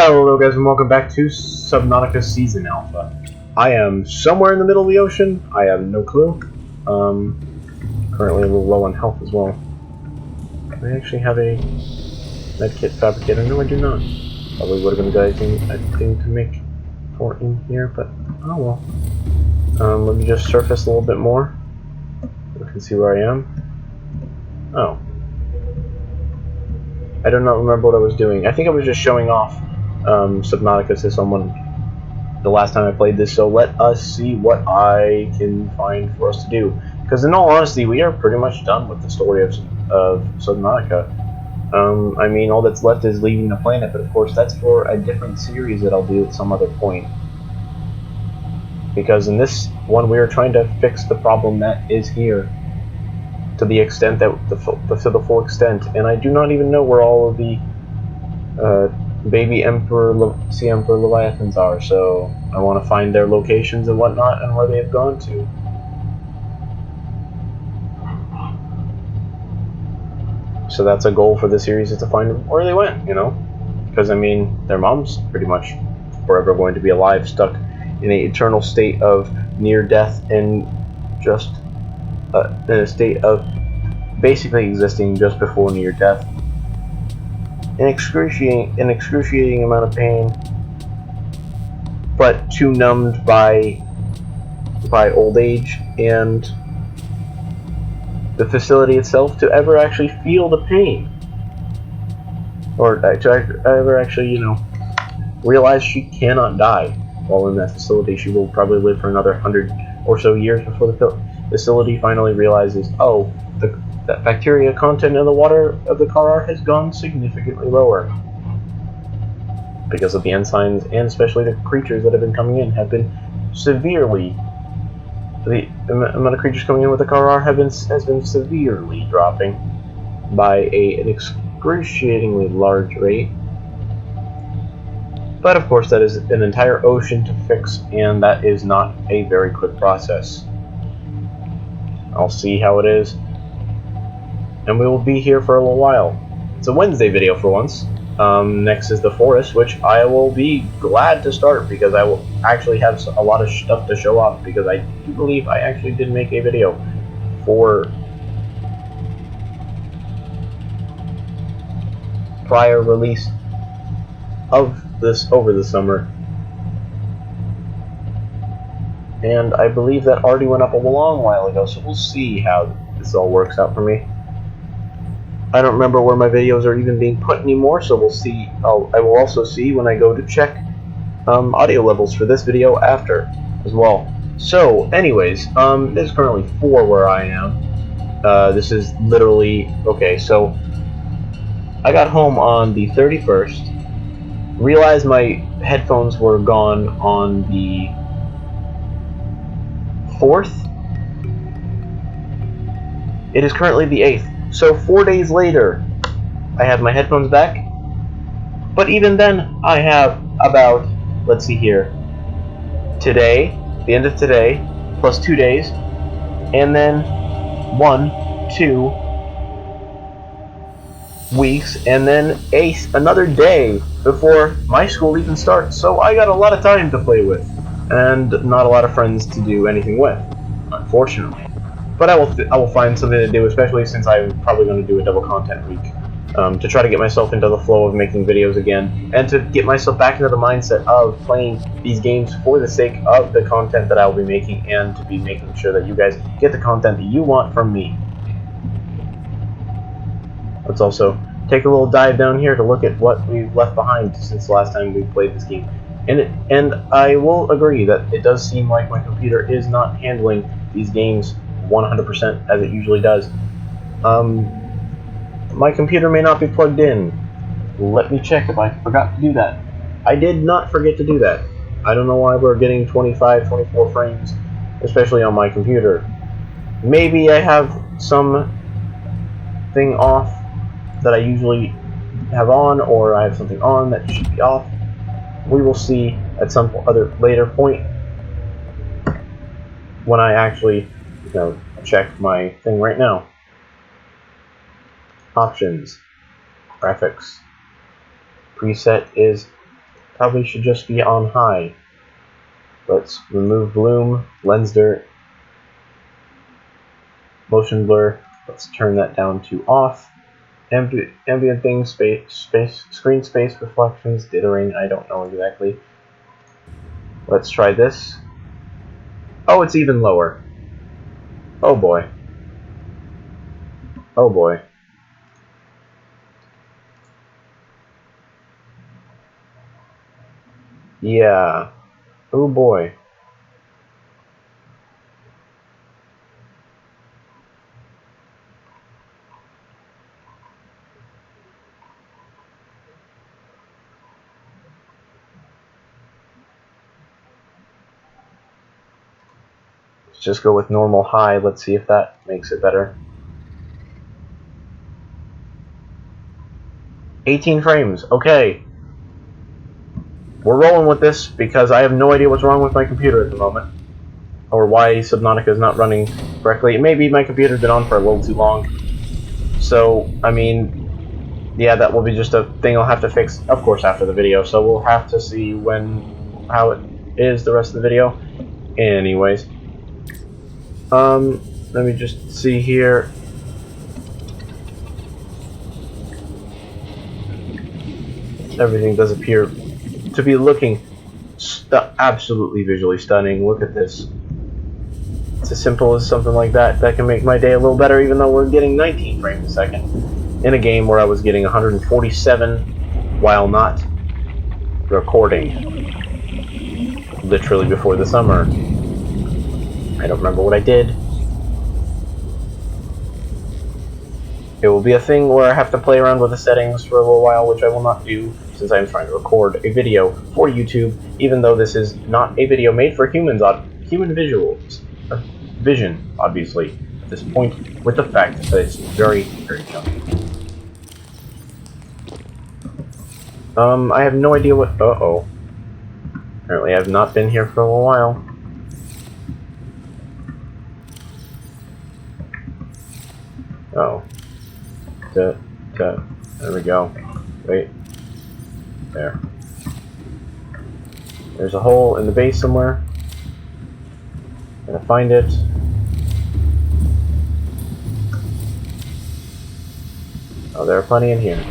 Hello guys and welcome back to Subnautica Season Alpha. I am somewhere in the middle of the ocean. I have no clue. Currently a little low on health as well. Do I actually have a medkit fabricator? No, I do not. Probably would have been a good thing to make for in here, but oh well. Let me just surface a little bit more. We can see where I am. Oh. I do not remember what I was doing. I think I was just showing off Subnautica to someone the last time I played this, so let us see what I can find for us to do. Because in all honesty, we are pretty much done with the story of Subnautica. I mean, all that's left is leaving the planet, but of course that's for a different series that I'll do at some other point. Because in this one, we are trying to fix the problem that is here to the extent that to the full extent, and I do not even know where all of the baby Sea Emperor Leviathans are, so I want to find their locations and whatnot and where they have gone to. So that's a goal for the series, is to find where they went, you know? Because, I mean, their mom's pretty much forever going to be alive, stuck in an eternal state of near death and just in a state of basically existing just before near death. An excruciating amount of pain, but too numbed by old age and the facility itself to ever actually feel the pain, or to ever actually, you know, realize she cannot die while in that facility. She will probably live for another 100 or so years before the facility finally realizes, oh, that bacteria content in the water of the Karar has gone significantly lower. Because of the enzymes, and especially the creatures that have been coming in, have been severely. The amount of creatures coming in with the Karar has been severely dropping by an excruciatingly large rate. But of course, that is an entire ocean to fix, and that is not a very quick process. I'll see how it is, and we will be here for a little while. It's a Wednesday video for once. Next is the forest, which I will be glad to start because I will actually have a lot of stuff to show off, because I do believe I actually did make a video for prior release of this over the summer, and I believe that already went up a long while ago, so we'll see how this all works out for me. I don't remember where my videos are even being put anymore, so we'll see. I will also see when I go to check audio levels for this video after as well. So anyways, it is currently 4 where I am. This is literally, okay, so I got home on the 31st, realized my headphones were gone on the 4th. It is currently the 8th. So 4 days later, I have my headphones back. But even then, I have about, let's see here, today, the end of today, plus 2 days, and then 1, 2 weeks, and then another day before my school even starts. So I got a lot of time to play with, and not a lot of friends to do anything with, unfortunately. But I will find something to do, especially since I'm probably going to do a double content week, to try to get myself into the flow of making videos again, and to get myself back into the mindset of playing these games for the sake of the content that I'll be making, and to be making sure that you guys get the content that you want from me. Let's also take a little dive down here to look at what we've left behind since the last time we played this game. And I will agree that it does seem like my computer is not handling these games 100% as it usually does. My computer may not be plugged in. Let me check if I forgot to do that. I did not forget to do that. I don't know why we're getting 25, 24 frames, especially on my computer. Maybe I have some thing off that I usually have on, or I have something on that should be off. We will see at some other later point when I actually, you know, check my thing right now. Options, graphics, preset is probably should just be on high. Let's remove bloom, lens dirt, motion blur. Let's turn that down to off. Ambient things, screen space, reflections, dithering. I don't know exactly. Let's try this. Oh, it's even lower. Oh boy. Oh boy. Yeah. Oh boy. Let's just go with normal high. Let's see if that makes it better. 18 frames. Okay. We're rolling with this because I have no idea what's wrong with my computer at the moment. Or why Subnautica is not running correctly. Maybe my computer's been on for a little too long. So, I mean, yeah, that will be just a thing I'll have to fix, of course, after the video. So we'll have to see how it is the rest of the video. Anyways. Let me just see here. Everything does appear to be looking absolutely visually stunning. Look at this. It's as simple as something like that. That can make my day a little better, even though we're getting 19 frames a second in a game where I was getting 147 while not recording. Literally before the summer. I don't remember what I did. It will be a thing where I have to play around with the settings for a little while, which I will not do since I'm trying to record a video for YouTube, even though this is not a video made for human visuals. Vision, obviously, at this point, with the fact that it's very, very chunky. I have no idea what... Uh-oh. Apparently I have not been here for a little while. Oh. There we go. Wait. There. There's a hole in the base somewhere. Gonna find it. Oh, there are plenty in here.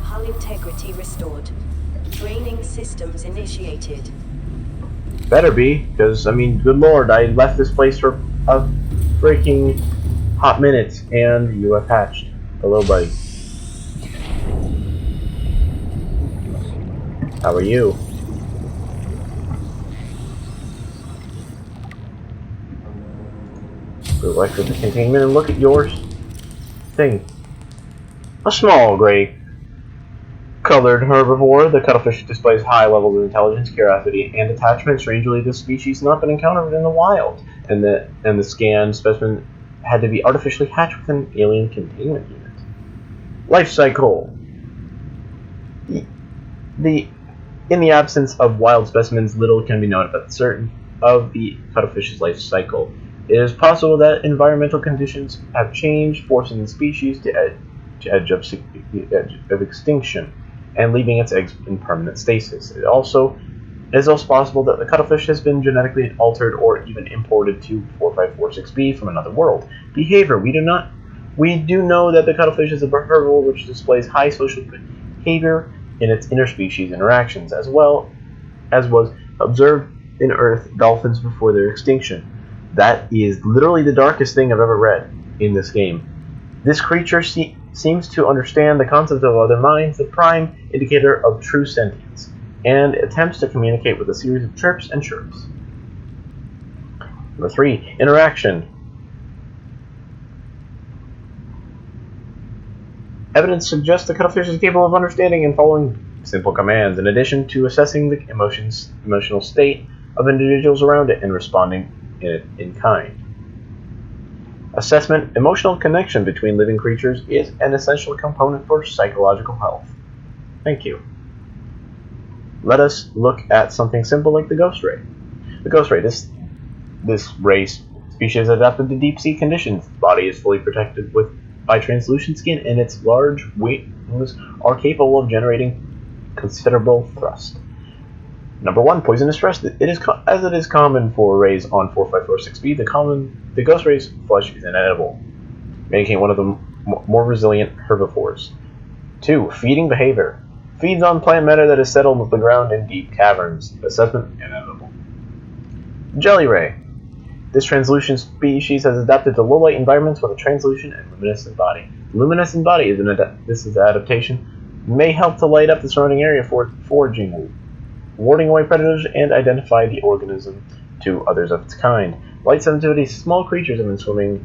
Hull integrity restored. Draining systems initiated. Better be, because, I mean, good lord, I left this place for a freaking hot minute, and you have hatched. Hello, buddy. How are you? Electric containment, and look at yours. Thing. A small gray colored herbivore, the cuttlefish displays high levels of intelligence, curiosity, and attachment. Strangely, this species has not been encountered in the wild, and the scanned specimen had to be artificially hatched with an alien containment unit. Life cycle. In the absence of wild specimens, little can be known about certain of the cuttlefish's life cycle. It is possible that environmental conditions have changed, forcing the species to edge of extinction and leaving its eggs in permanent stasis. It is also possible that the cuttlefish has been genetically altered or even imported to 4546b from another world. Behavior. We do know that the cuttlefish is a herbivore which displays high social behavior in its interspecies interactions, as well as was observed in Earth dolphins before their extinction. That is literally the darkest thing I've ever read in this game. This creature seems to understand the concept of other minds, the prime indicator of true sentience, and attempts to communicate with a series of chirps and chirps. Number 3. Interaction. Evidence suggests the cuttlefish is capable of understanding and following simple commands, in addition to assessing the emotional state of individuals around it and responding in kind. Assessment. Emotional connection between living creatures is an essential component for psychological health. Thank you. Let us look at something simple like the ghost ray. The ghost ray. This ray species adapted to deep sea conditions. The body is fully protected by translucent skin, and its large wings are capable of generating considerable thrust. Number 1, poisonous thrust. As it is common for rays on 4546b, the ghost ray's flesh is inedible, making it one of the more resilient herbivores. 2, feeding behavior. Feeds on plant matter that is settled with the ground in deep caverns. Assessment inedible. Jelly ray. This translucent species has adapted to low-light environments with a translucent and luminescent body. The luminescent body is adaptation may help to light up the surrounding area for foraging, warding away predators, and identify the organism to others of its kind. Light sensitivity. Small creatures have been swimming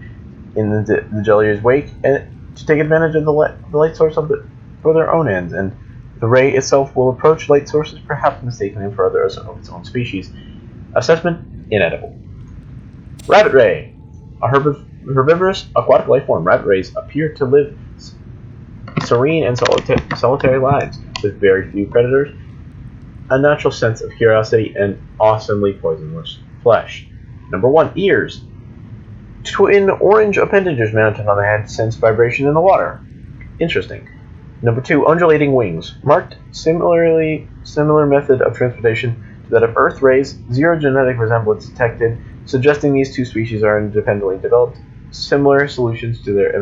in the jelly's wake and to take advantage of the light source for their own ends, and the ray itself will approach light sources, perhaps mistaking for others of its own species. Assessment inedible. Rabbit ray. A herbivorous aquatic life form, rabbit rays appear to live serene and solitary lives with very few predators, a natural sense of curiosity, and awesomely poisonless flesh. Number 1, ears. Twin orange appendages mounted on the head sense vibration in the water. Interesting. Number 2, undulating wings. Marked similar method of transportation to that of Earth rays, zero genetic resemblance detected, suggesting these two species are independently developed similar solutions to their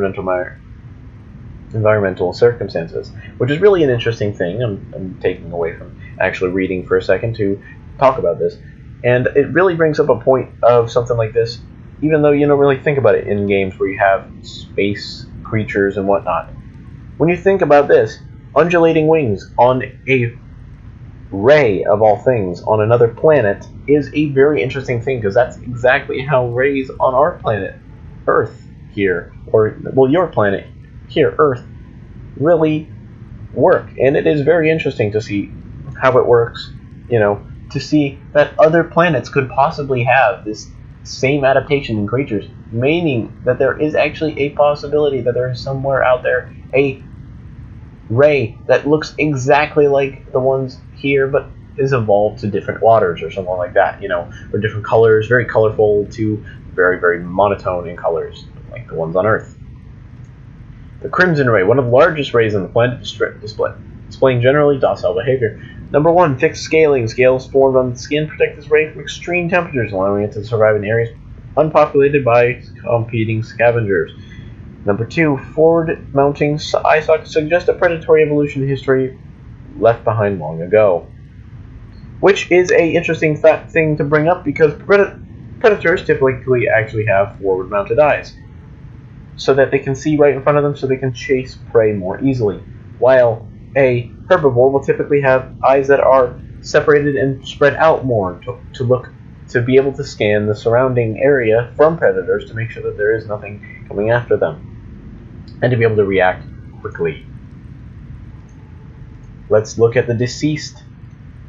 environmental circumstances, which is really an interesting thing. I'm taking away from actually reading for a second to talk about this, and it really brings up a point of something like this, even though you don't really think about it in games where you have space creatures and whatnot. When you think about this, undulating wings on a ray of all things on another planet is a very interesting thing, because that's exactly how rays on our planet, Earth here, or well, your planet here, Earth, really work. And it is very interesting to see how it works, to see that other planets could possibly have this same adaptation in creatures, meaning that there is actually a possibility that there is somewhere out there a ray that looks exactly like the ones here, but is evolved to different waters or something like that, or different colors, very colorful to very, very monotone in colors, like the ones on Earth. The crimson ray, one of the largest rays on the planet, displaying generally docile behavior. Number 1, fixed scaling. Scales formed on the skin protect this ray from extreme temperatures, allowing it to survive in areas unpopulated by competing scavengers. Number 2, forward-mounting eye sockets suggest a predatory evolution history left behind long ago. Which is a interesting thing to bring up, because predators typically actually have forward-mounted eyes, so that they can see right in front of them, so they can chase prey more easily. While a herbivore will typically have eyes that are separated and spread out more to be able to scan the surrounding area from predators to make sure that there is nothing coming after them, and to be able to react quickly. Let's look at the deceased.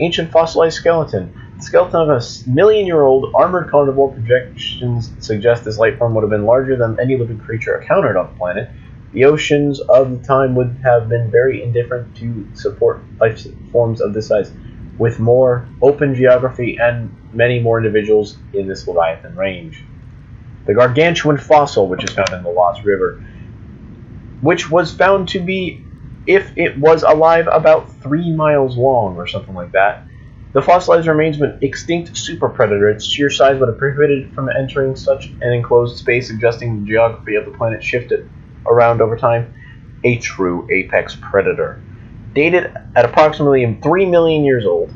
Ancient fossilized skeleton. The skeleton of a million-year-old armored carnivore. Projections suggest this life form would have been larger than any living creature encountered on the planet. The oceans of the time would have been very indifferent to support life forms of this size, with more open geography and many more individuals in this Leviathan range. The gargantuan fossil, which is found in the Lost River, which was found to be, if it was alive, about 3 miles long or something like that. The fossilized remains of an extinct super predator. Its sheer size would have prohibited it from entering such an enclosed space, suggesting the geography of the planet shifted around over time. A true apex predator. Dated at approximately 3 million years old,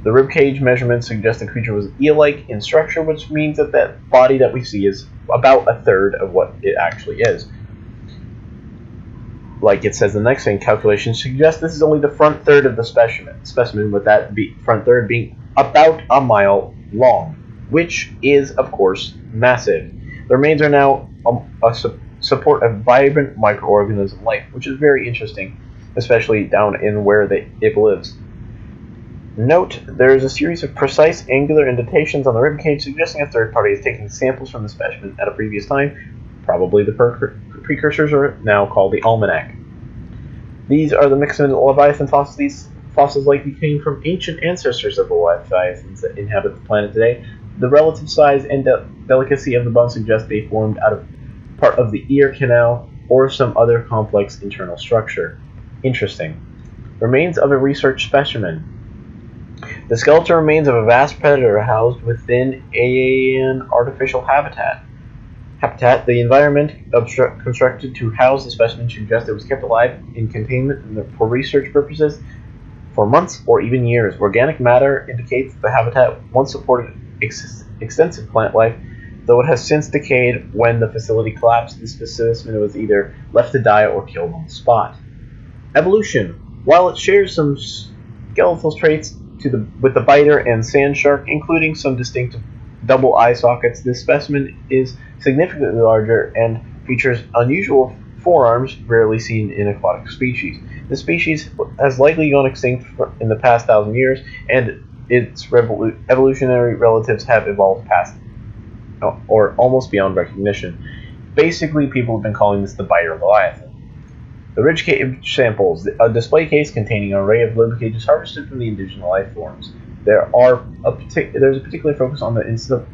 the ribcage measurements suggest the creature was eel-like in structure, which means that that body that we see is about a third of what it actually is. Like it says the next thing, calculations suggest this is only the front third of the specimen, with that front third being about a mile long, which is, of course, massive. The remains are now support a vibrant microorganism life, which is very interesting, especially down in where it lives. Note, there is a series of precise angular indentations on the ribcage, suggesting a third party is taking samples from the specimen at a previous time. Probably the precursors are now called the almanac. These are the mixed Leviathan fossils. These fossils likely came from ancient ancestors of the Leviathans that inhabit the planet today. The relative size and delicacy of the bone suggest they formed out of part of the ear canal or some other complex internal structure. Interesting. Remains of a research specimen. The skeletal remains of a vast predator housed within an artificial habitat. The environment constructed to house the specimen suggests it was kept alive in containment for research purposes for months or even years. Organic matter indicates the habitat once supported extensive plant life, though it has since decayed when the facility collapsed. This specimen was either left to die or killed on the spot. Evolution. While it shares some skeletal traits with the biter and sand shark, including some distinctive double eye sockets, this specimen is significantly larger and features unusual forearms rarely seen in aquatic species. The species has likely gone extinct in the past 1,000 years, and its evolutionary relatives have evolved past or almost beyond recognition. Basically, people have been calling this the biter Goliath. The ridge cage samples, a display case containing an array of liver cages harvested from the indigenous life forms. There's a particular focus on the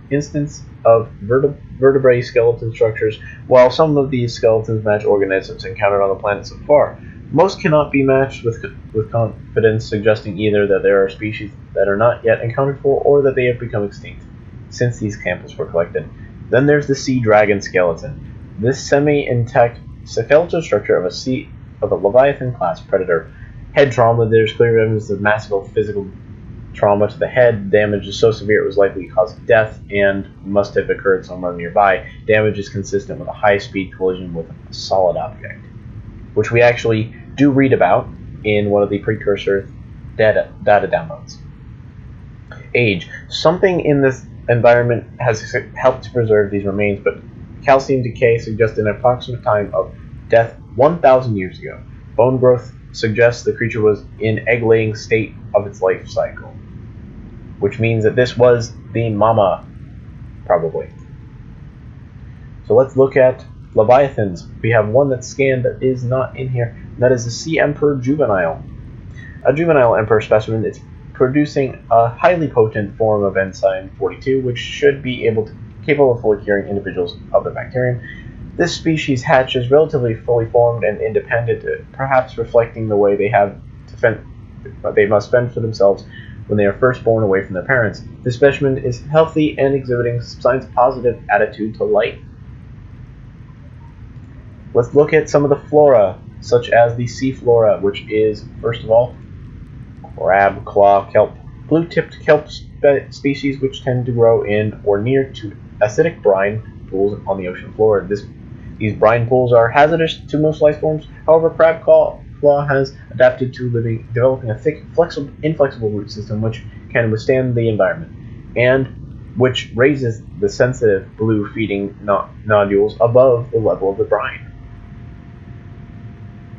instance of vertebrate skeleton structures, while some of these skeletons match organisms encountered on the planet so far. Most cannot be matched with confidence, suggesting either that there are species that are not yet accounted for or that they have become extinct since these samples were collected. Then there's the sea dragon skeleton. This semi-intact skeletal structure of a Leviathan class predator. Head trauma. There's clear evidence of massive physical trauma to the head. Damage is so severe it was likely to cause death and must have occurred somewhere nearby. Damage is consistent with a high-speed collision with a solid object, which we actually do read about in one of the precursor data downloads. Age. Something in this environment has helped to preserve these remains, but calcium decay suggests an approximate time of death 1,000 years ago. Bone growth suggests the creature was in egg-laying state of its life cycle, which means that this was the mama, probably. So let's look at Leviathans. We have one that's scanned that is not in here, and that is the Sea Emperor juvenile. A juvenile emperor specimen. It's producing a highly potent form of enzyme 42, which should be capable of fully curing individuals of the bacterium. This species hatches relatively fully formed and independent, perhaps reflecting the way they must fend for themselves when they are first born away from their parents. This specimen is healthy and exhibiting signs of positive attitude to life. Let's look at some of the flora, such as the sea flora, which is, first of all, crab claw kelp. Blue-tipped kelp species which tend to grow in or near to acidic brine pools on the ocean floor. These brine pools are hazardous to most life forms. However, crab claw has adapted to developing a thick, inflexible root system which can withstand the environment, and which raises the sensitive blue feeding nodules above the level of the brine.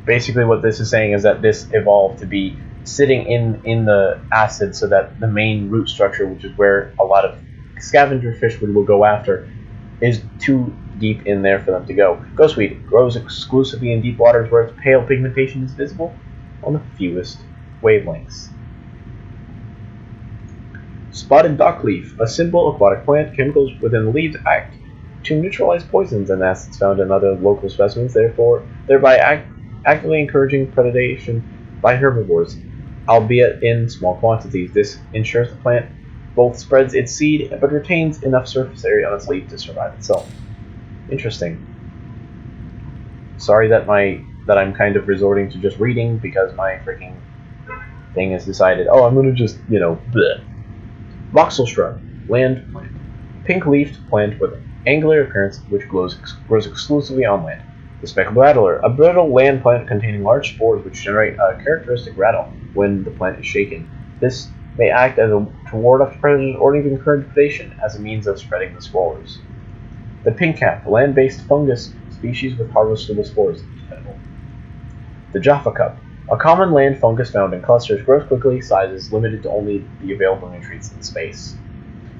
Basically, what this is saying is that this evolved to be sitting in the acid so that the main root structure, which is where a lot of scavenger fish will go after, is too deep in there for them to go. Ghostweed grows exclusively in deep waters where its pale pigmentation is visible on the fewest wavelengths. Spotted dockleaf, a simple aquatic plant. Chemicals within the leaves act to neutralize poisons and acids found in other local specimens, thereby actively encouraging predation by herbivores, albeit in small quantities. This ensures the plant both spreads its seed but retains enough surface area on its leaf to survive itself. Interesting. Sorry that I'm kind of resorting to just reading because my freaking thing has decided, I'm gonna just, bleh. Voxel shrub, land plant. Pink-leafed plant with angular appearance which grows exclusively on land. The speckled rattler, a brittle land plant containing large spores which generate a characteristic rattle when the plant is shaken. This may act as to ward off predators or even encourage predation as a means of spreading the spores. The pink cap, a land-based fungus species with harvestable spores. The Jaffa cup, a common land fungus found in clusters, grows quickly, size is limited to only the available nutrients in space.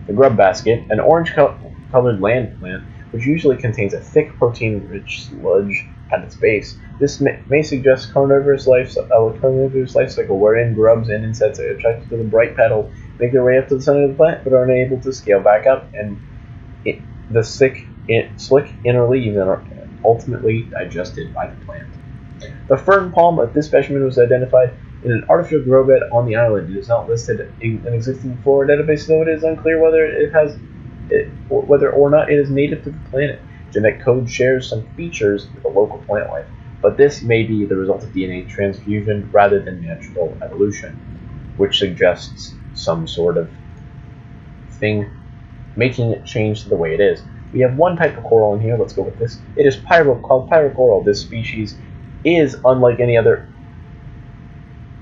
The grub basket, an orange-colored land plant, which usually contains a thick protein-rich sludge at its base. This may suggest carnivorous life cycle wherein grubs and insects are attracted to the bright petal make their way up to the center of the planet, but are unable to scale back up, and the slick inner leaves are ultimately digested by the plant. The fern palm of this specimen was identified in an artificial grow bed on the island. It is not listed in an existing flora database, though it is unclear whether or not it is native to the planet. Genetic code shares some features with the local plant life, but this may be the result of DNA transfusion rather than natural evolution, which suggests some sort of thing making it change to the way it is. We have one type of coral in here. Let's go with this. It is called pyrocoral. This species is unlike any other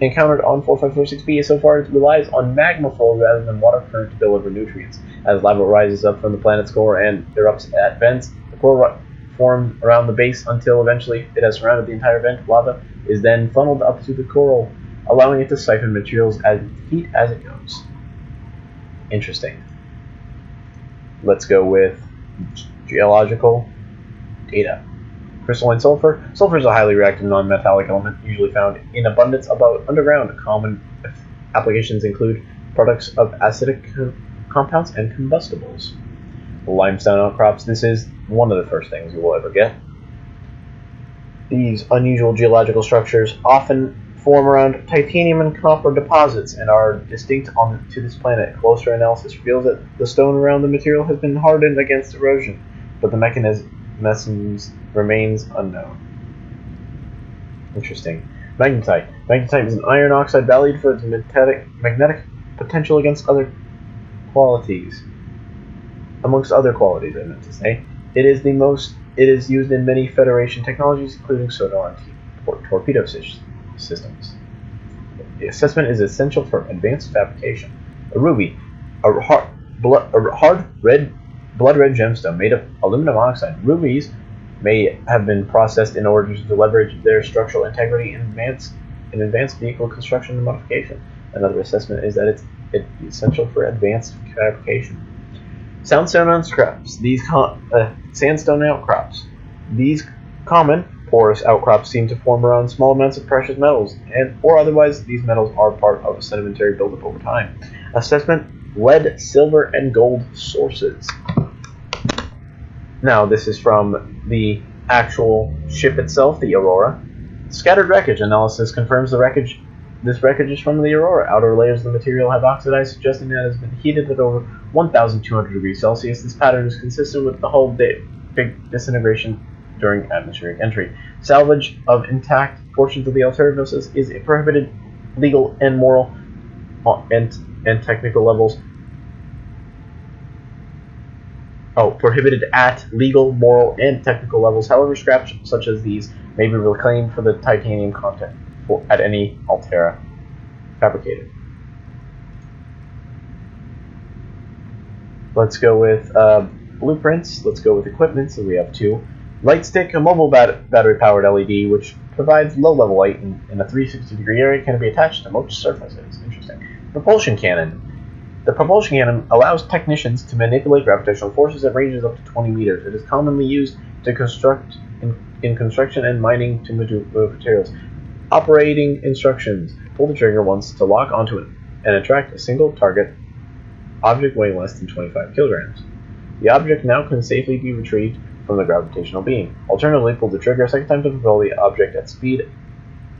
encountered on 4546b. So far, it relies on magma flow rather than water current to deliver nutrients. As lava rises up from the planet's core and erupts at vents, the core forms around the base until eventually it has surrounded the entire vent. Lava is then funneled up to the coral, allowing it to siphon materials at heat as it goes. Interesting. Let's go with geological data. Crystalline sulfur. Sulfur is a highly reactive non-metallic element usually found in abundance above underground. Common applications include products of acidic compounds and combustibles. Limestone outcrops. This is one of the first things you will ever get. These unusual geological structures often form around titanium and copper deposits and are distinct to this planet. Closer analysis reveals that the stone around the material has been hardened against erosion, but the mechanism remains unknown. Interesting. Magnetite. Magnetite is an iron oxide valued for its magnetic potential amongst other qualities, I meant to say. It is used in many Federation technologies, including sonar and torpedo systems. The assessment is essential for advanced fabrication. A ruby, a hard blood red gemstone made of aluminum oxide. Rubies may have been processed in order to leverage their structural integrity in advanced vehicle construction and modification. Another assessment is that it's essential for advanced fabrication. Sandstone outcrops. Sandstone outcrops. These common porous outcrops seem to form around small amounts of precious metals, or otherwise these metals are part of a sedimentary buildup over time. Assessment: lead, silver, and gold sources. Now, this is from the actual ship itself, the Aurora. Scattered wreckage analysis confirms this wreckage is from the Aurora. Outer layers of the material have oxidized, suggesting that it has been heated at over 1,200 degrees Celsius. This pattern is consistent with the whole big disintegration during atmospheric entry. Salvage of intact portions of the Altera vessels is prohibited legal and moral and technical levels. Prohibited at legal, moral, and technical levels. However, scraps such as these may be reclaimed for the titanium content at any Altera fabricated. Let's go with blueprints. Let's go with equipment. So we have two. Light stick, a mobile battery-powered LED, which provides low-level light in a 360-degree area, can be attached to most surfaces. Interesting. Propulsion cannon. The propulsion cannon allows technicians to manipulate gravitational forces at ranges up to 20 meters. It is commonly used to construct in construction and mining to move materials. Operating instructions. Pull the trigger once to lock onto it and attract a single target object weighing less than 25 kilograms. The object now can safely be retrieved from the gravitational beam. Alternatively, pull the trigger a second time to propel the object at speed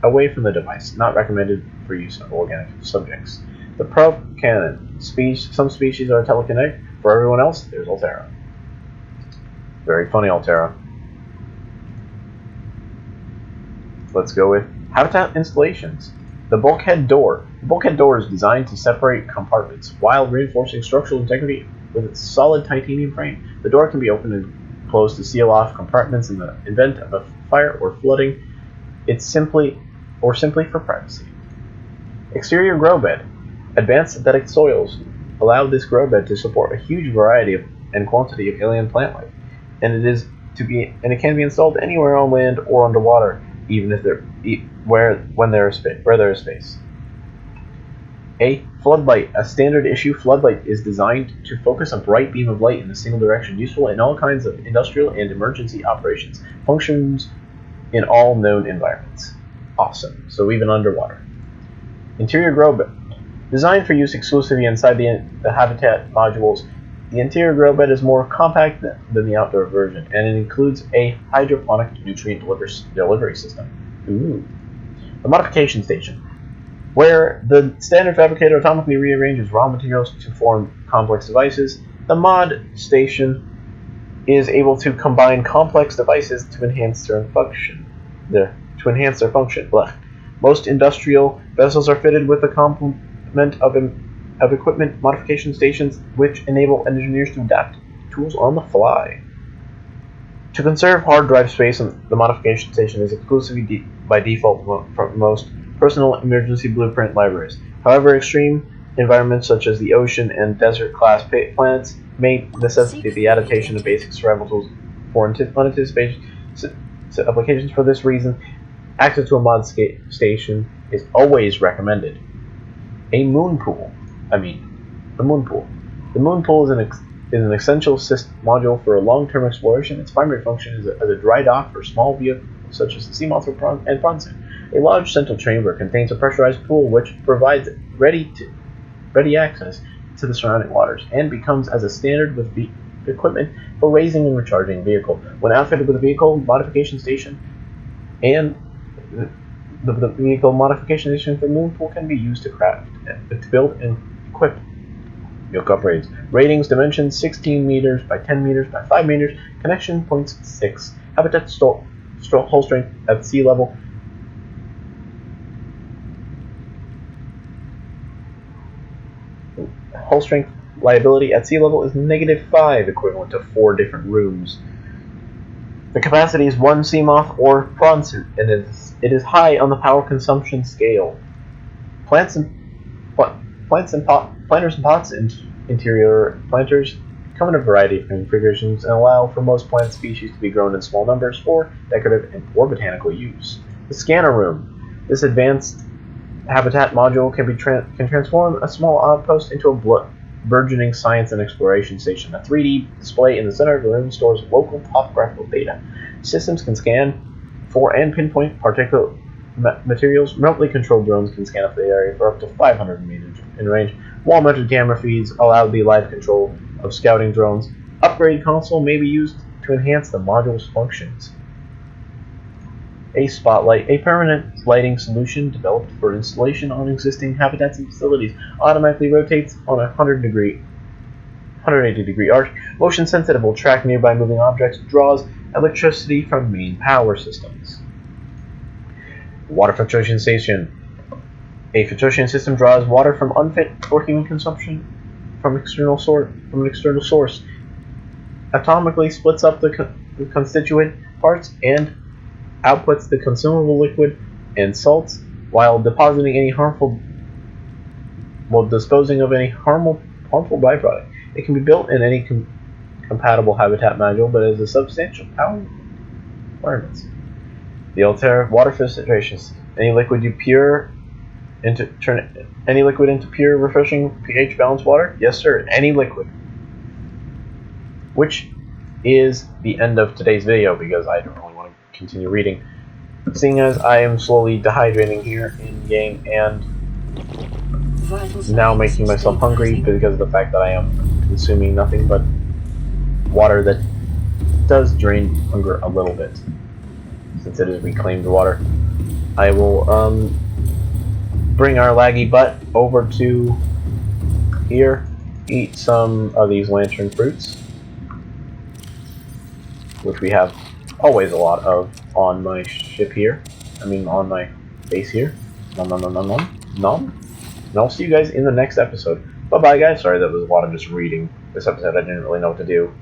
away from the device. Not recommended for use on organic subjects. The prop cannon. Some species are telekinetic. For everyone else, there's Altera. Very funny Altera. Let's go with habitat installations. The bulkhead door. The bulkhead door is designed to separate compartments while reinforcing structural integrity with its solid titanium frame. The door can be opened and closed to seal off compartments in the event of a fire or flooding. It's simply for privacy. Exterior grow bed. Advanced synthetic soils allow this grow bed to support a huge variety and quantity of alien plant life, and it can be installed anywhere on land or underwater, even if where there is space. A floodlight. A standard issue floodlight is designed to focus a bright beam of light in a single direction, useful in all kinds of industrial and emergency operations. Functions in all known environments. Awesome. So even underwater. Interior grow bed. Designed for use exclusively inside the habitat modules, the interior grow bed is more compact than the outdoor version, and it includes a hydroponic nutrient delivery system. Ooh. The modification station, where the standard fabricator atomically rearranges raw materials to form complex devices. The mod station is able to combine complex devices to enhance their function. Blech. Most industrial vessels are fitted with a complement of equipment modification stations, which enable engineers to adapt tools on the fly. To conserve hard drive space, the modification station is exclusively by default from most personal emergency blueprint libraries. However, extreme environments such as the ocean and desert class planets may necessitate the adaptation of basic survival tools for unanticipated applications. For this reason, access to a mod station is always recommended. A moon pool. The moon pool. The moon pool is an essential module for a long-term exploration. Its primary function is as a dry dock for small vehicles such as the sea moth and pontoon. A large central chamber contains a pressurized pool which provides ready access to the surrounding waters and becomes as a standard with equipment for raising and recharging a vehicle. When outfitted with a vehicle modification station, and the vehicle modification station for the moon pool can be used to build and equip vehicle upgrades. Ratings: dimensions 16 meters by 10 meters by 5 meters. Connection points 6. Habitat hull strength at sea level. Hull strength liability at sea level is -5, equivalent to 4 different rooms. The capacity is 1 Seamoth or prawn suit, and it is high on the power consumption scale. Planters and pots and interior planters come in a variety of configurations and allow for most plant species to be grown in small numbers for decorative or botanical use. The scanner room. This advanced habitat module can transform a small outpost into a burgeoning science and exploration station. A 3D display in the center of the room stores local topographical data. Systems can scan for and pinpoint particulate materials. Remotely controlled drones can scan up the area for up to 500 meters in range. Wall-mounted camera feeds allow the live control of scouting drones. Upgrade console may be used to enhance the module's functions. A spotlight, a permanent lighting solution developed for installation on existing habitats and facilities, automatically rotates on a 180-degree arc. Motion sensitive, will track nearby moving objects, draws electricity from main power systems. Water filtration station. A filtration system draws water from unfit for human consumption from an external source. Atomically splits up the constituent parts and outputs the consumable liquid and salts while disposing of any harmful byproduct. It can be built in any compatible habitat module, but has a substantial power requirements. The Altair water filtration system. Any liquid into pure, refreshing, pH balanced water? Yes, sir. Any liquid. Which is the end of today's video because I don't really want to continue reading, seeing as I am slowly dehydrating here in game and now making myself hungry because of the fact that I am consuming nothing but water that does drain hunger a little bit, since it is reclaimed water. I will bring our laggy butt over to here, eat some of these lantern fruits, which we have always a lot of on my ship here. On my base here. Nom nom nom nom nom nom. And I'll see you guys in the next episode. Bye bye, guys. Sorry, that was a lot of just reading. This episode I didn't really know what to do.